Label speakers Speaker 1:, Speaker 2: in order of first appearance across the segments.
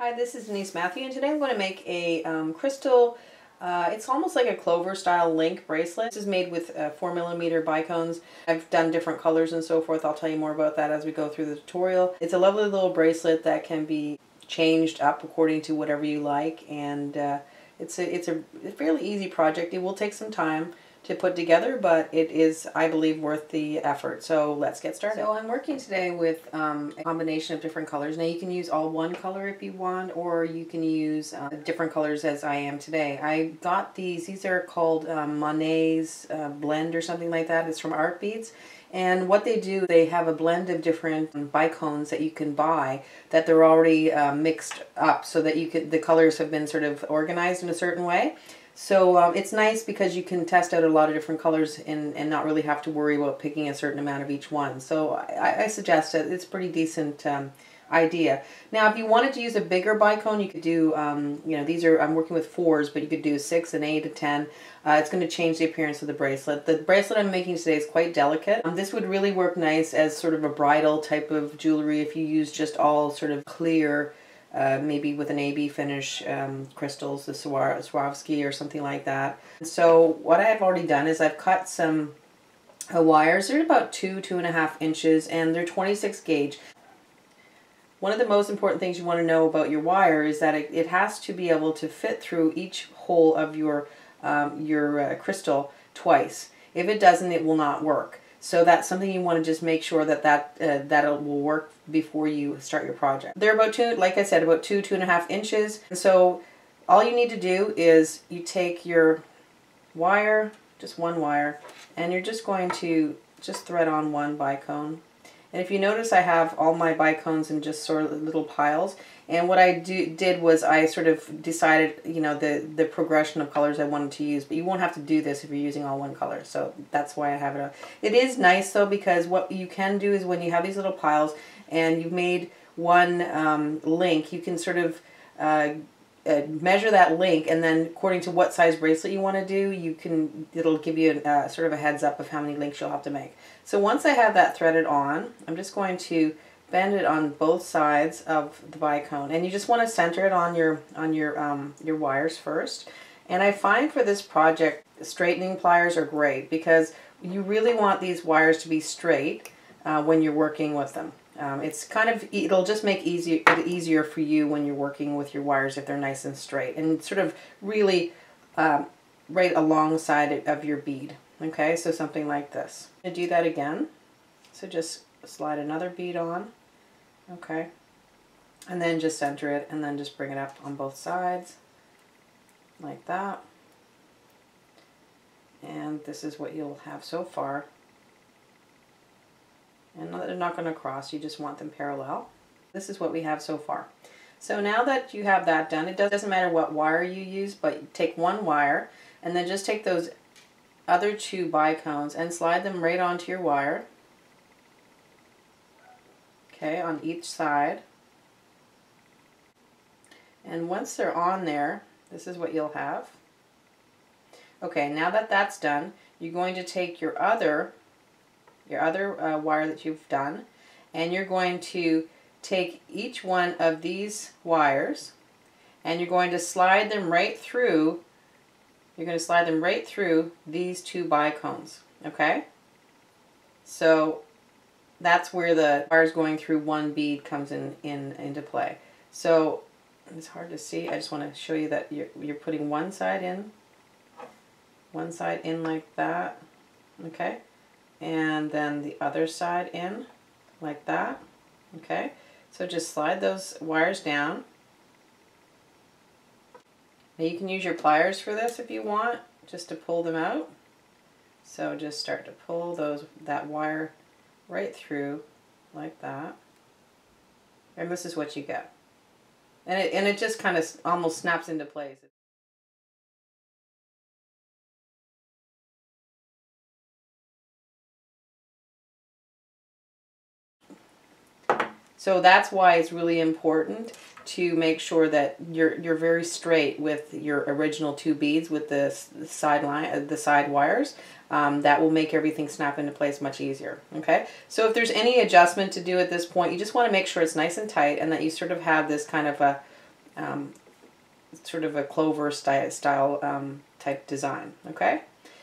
Speaker 1: Hi, this is Denise Mathew, and today I'm going to make a crystal, it's almost like a Clover style link bracelet. This is made with 4mm bicones. I've done different colors and so forth. I'll tell you more about that as we go through the tutorial. It's a lovely little bracelet that can be changed up according to whatever you like, and it's a fairly easy project. It will take some time to put together, but it is, I believe, worth the effort. So let's get started. So I'm working today with a combination of different colors. Now you can use all one color if you want, or you can use different colors as I am today. I got these are called Monet's blend or something like that. It's from Art Beads. And what they do, they have a blend of different bicones that you can buy that they're already mixed up so that the colors have been sort of organized in a certain way. So it's nice because you can test out a lot of different colors and not really have to worry about picking a certain amount of each one. So I suggest it. It's a pretty decent idea. Now, if you wanted to use a bigger bicone, you could do, you know, these are, I'm working with 4s, but you could do 6 and 8 and 10. It's going to change the appearance of the bracelet. The bracelet I'm making today is quite delicate. This would really work nice as sort of a bridal type of jewelry if you use just all sort of clear, maybe with an AB finish crystals, the Swarovski or something like that. So what I have already done is I've cut some wires. They're about 2.5 inches, and they're 26 gauge. One of the most important things you want to know about your wire is that it has to be able to fit through each hole of your crystal twice. If it doesn't, it will not work. So that's something you want to just make sure that it will work before you start your project. They're about like I said, about 2.5 inches. And so all you need to do is you take your wire, just one wire, and you're just going to just thread on one bicone. And if you notice, I have all my bicones in just sort of little piles. And what I did was I sort of decided, you know, the progression of colors I wanted to use. But you won't have to do this if you're using all one color. So that's why I have it. It is nice, though, because what you can do is when you have these little piles and you've made one link, you can sort of measure that link, and then according to what size bracelet you want to do, it'll give you sort of a heads up of how many links you'll have to make. So once I have that threaded on, I'm just going to bend it on both sides of the bicone, and you just want to center it on your wires first. And I find for this project, straightening pliers are great because you really want these wires to be straight when you're working with them. It's kind of, it'll just make it easier for you when you're working with your wires if they're nice and straight and sort of really right alongside of your bead. Okay, so something like this. I'm going to do that again. So just slide another bead on. Okay, and then just center it and then just bring it up on both sides like that. And this is what you'll have so far. And they're not going to cross, you just want them parallel. This is what we have so far. So now that you have that done, it doesn't matter what wire you use, but take one wire and then just take those other 2 bicones and slide them right onto your wire. Okay, on each side. And once they're on there, this is what you'll have. Okay, now that that's done, you're going to take your other wire that you've done, and you're going to take each one of these wires and you're going to slide them right through. You're going to slide them right through these 2 bicones. Okay, so that's where the wires going through one bead comes into play. So it's hard to see. I just want to show you that you're putting one side in like that. Okay, and then the other side in like that. Okay, so just slide those wires down. Now you can use your pliers for this if you want, just to pull them out. So just start to pull that wire right through like that, and this is what you get. And it just kind of almost snaps into place. So that's why it's really important to make sure that you're very straight with your original 2 beads with the side wires. That will make everything snap into place much easier. Okay, so if there's any adjustment to do at this point, you just want to make sure it's nice and tight and that you sort of have this kind of a sort of a Clover style type design. Okay,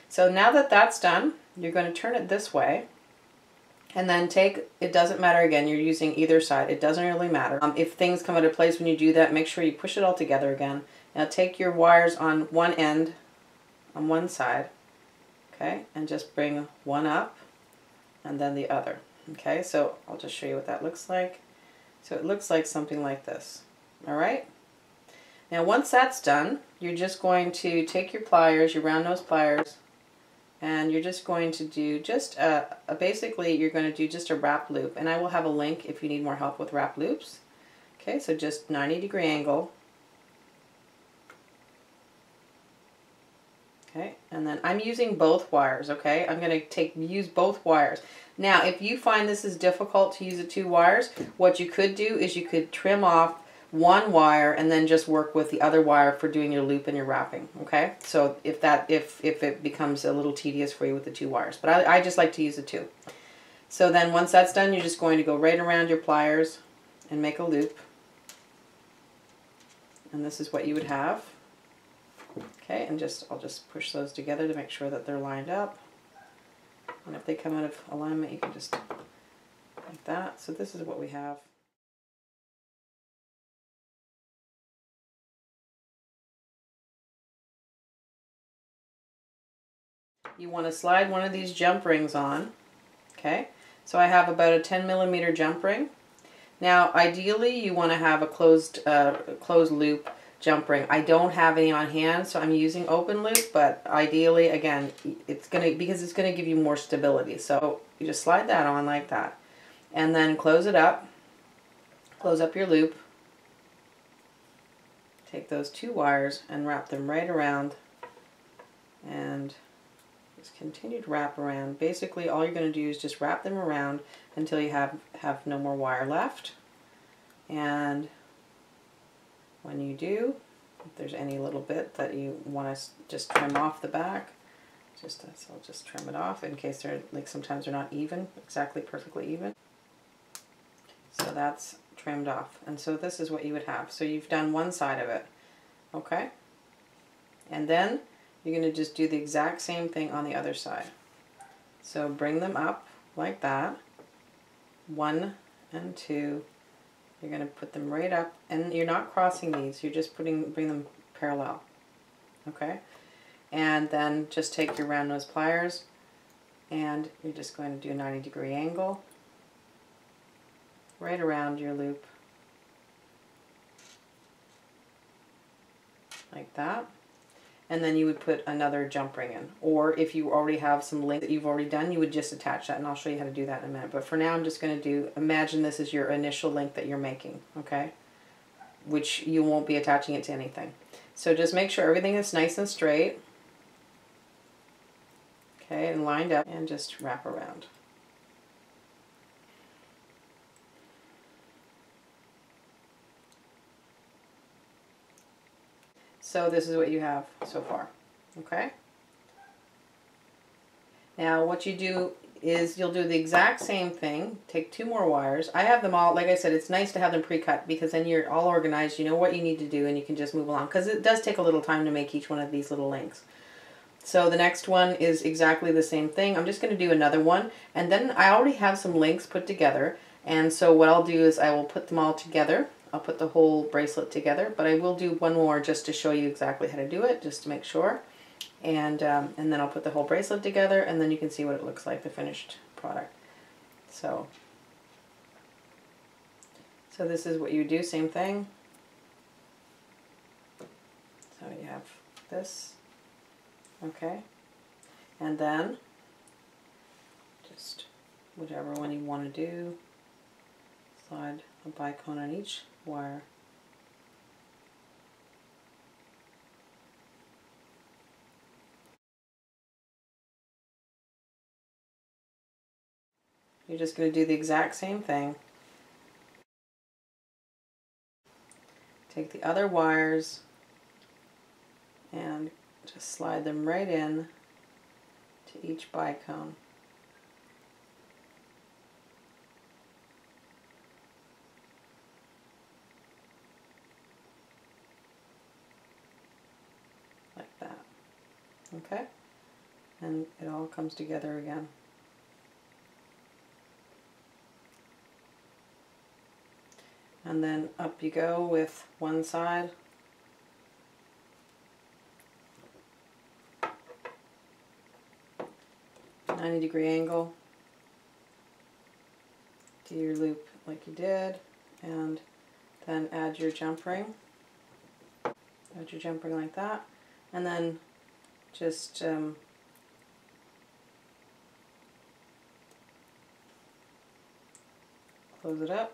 Speaker 1: so now that that's done, you're going to turn it this way. And then it doesn't matter again, you're using either side, it doesn't really matter. If things come out of place when you do that, make sure you push it all together again. Now take your wires on one end, on one side, okay, and just bring one up and then the other. Okay, so I'll just show you what that looks like. So it looks like something like this, all right? Now once that's done, you're just going to take your pliers, your round nose pliers, and you're just going to do just basically you're going to do just a wrap loop, and I will have a link if you need more help with wrap loops. Okay, so just 90-degree angle. Okay, and then I'm using both wires, okay? I'm going to use both wires. Now, if you find this is difficult to use the two wires, what you could do is you could trim off one wire and then just work with the other wire for doing your loop and your wrapping, okay? So if it becomes a little tedious for you with the two wires, but I just like to use the two. So then once that's done, you're just going to go right around your pliers and make a loop. And this is what you would have. Okay, and I'll just push those together to make sure that they're lined up. And if they come out of alignment, you can just like that. So this is what we have. You want to slide one of these jump rings on. Okay, so I have about a 10mm jump ring. Now ideally you want to have a closed loop jump ring. I don't have any on hand, so I'm using open loop, but ideally, again, because it's gonna give you more stability. So you just slide that on like that, and then close it up. Close up your loop. Take those two wires and wrap them right around, and just continue to wrap around. Basically, all you're going to do is just wrap them around until you have no more wire left. And when you do, if there's any little bit that you want to just trim off the back, so I'll just trim it off in case they're, like, sometimes they're not even, exactly perfectly even. So that's trimmed off. And so this is what you would have. So you've done one side of it, okay? And then you're going to just do the exact same thing on the other side. So bring them up like that, 1 and 2. You're going to put them right up, and you're not crossing these, you're just bring them parallel, okay? And then just take your round nose pliers, and you're just going to do a 90-degree angle right around your loop, like that. And then you would put another jump ring in. Or if you already have some link that you've already done, you would just attach that, and I'll show you how to do that in a minute. But for now, I'm just going to imagine this is your initial link that you're making, okay? Which you won't be attaching it to anything. So just make sure everything is nice and straight, okay, and lined up, and just wrap around. So this is what you have so far, okay? Now what you do is you'll do the exact same thing. Take 2 more wires. I have them all, like I said, it's nice to have them pre-cut because then you're all organized, you know what you need to do, and you can just move along, because it does take a little time to make each one of these little links. So the next one is exactly the same thing. I'm just going to do another one, and then I already have some links put together, and so what I'll do is I will put them all together. I'll put the whole bracelet together, but I will do one more just to show you exactly how to do it, just to make sure. And then I'll put the whole bracelet together, and then you can see what it looks like, the finished product. So this is what you do, same thing. So you have this, okay, and then just whichever one you want to do, slide a bicone on each wire. You're just going to do the exact same thing. Take the other wires and just slide them right in to each bicone. Okay, and it all comes together again. And then up you go with one side. .90-degree angle. Do your loop like you did, and then add your jump ring. Add your jump ring like that, and then just close it up.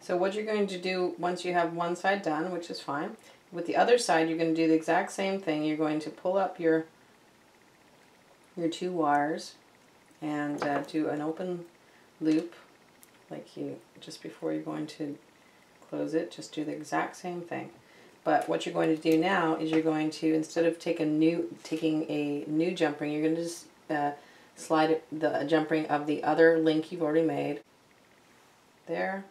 Speaker 1: So what you're going to do once you have one side done, which is fine, with the other side you're going to do the exact same thing. You're going to pull up your two wires and do an open loop like you just before you're going to close it. Just do the exact same thing. But what you're going to do now is you're going to, instead of taking a new jump ring, you're going to just slide the jump ring of the other link you've already made there.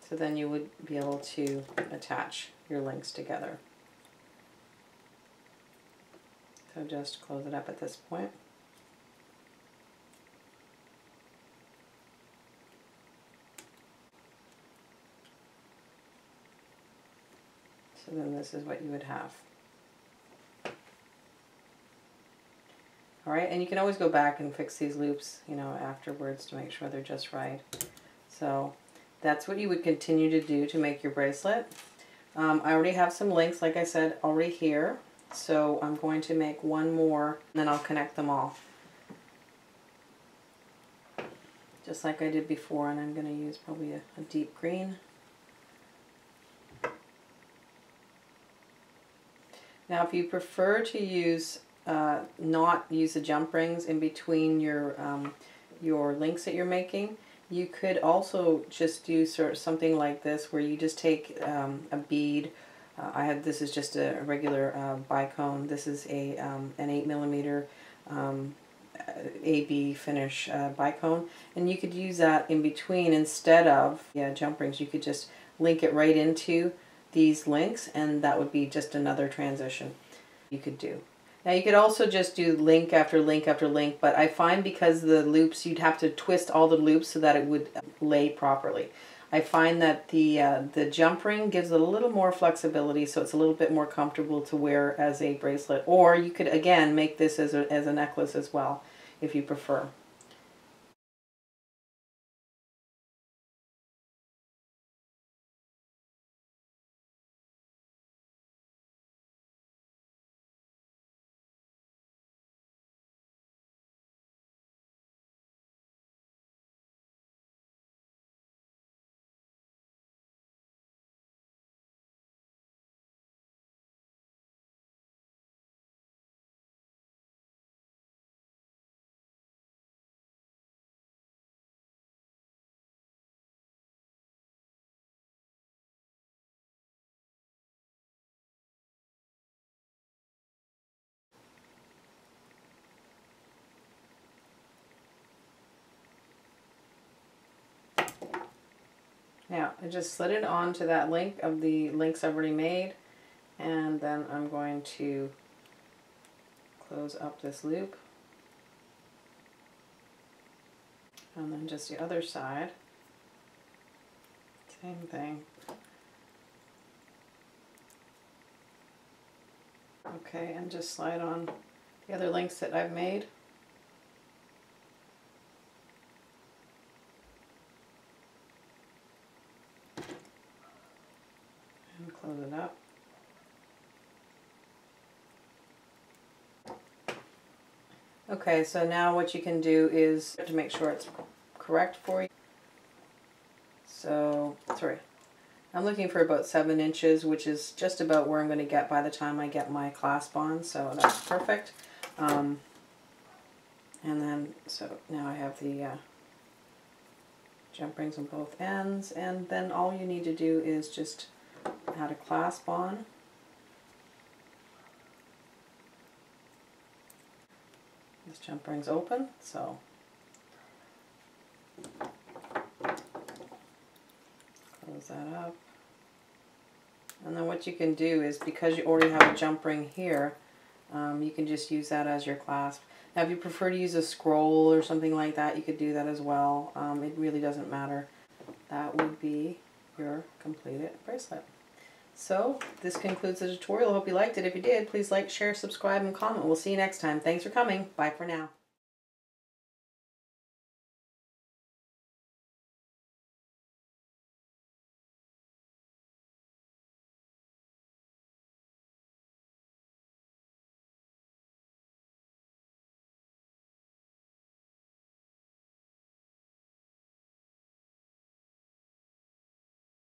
Speaker 1: So then you would be able to attach your links together. So just close it up at this point. So then this is what you would have. Alright, and you can always go back and fix these loops, you know, afterwards to make sure they're just right. So that's what you would continue to do to make your bracelet. I already have some links, like I said, already here. So I'm going to make one more, and then I'll connect them all. Just like I did before, and I'm going to use probably a deep green. Now if you prefer to use, not use the jump rings in between your links that you're making, you could also just do sort of something like this where you just take a bead. This is just a regular bicone. This is an 8mm AB finish bicone, and you could use that in between instead of jump rings. You could just link it right into these links, and that would be just another transition you could do. Now you could also just do link after link after link, but I find because the loops, you'd have to twist all the loops so that it would lay properly. I find that the jump ring gives it a little more flexibility, so it's a little bit more comfortable to wear as a bracelet. Or you could, again, make this as a necklace as well, if you prefer. Now, I just slid it onto that link of the links I've already made, and then I'm going to close up this loop, and then just the other side, same thing. Okay, and just slide on the other links that I've made. And close it up. Okay, so now what you can do is to make sure it's correct for you. So, sorry, I'm looking for about 7 inches, which is just about where I'm going to get by the time I get my clasp on, so that's perfect. And then, so now I have the jump rings on both ends, and then all you need to do is just add a clasp on. This jump ring's open, so close that up. And then what you can do is, because you already have a jump ring here, you can just use that as your clasp. Now if you prefer to use a scroll or something like that, you could do that as well. It really doesn't matter. That would be your completed bracelet. So this concludes the tutorial. I hope you liked it. If you did, please like, share, subscribe, and comment. We'll see you next time. Thanks for coming. Bye for now.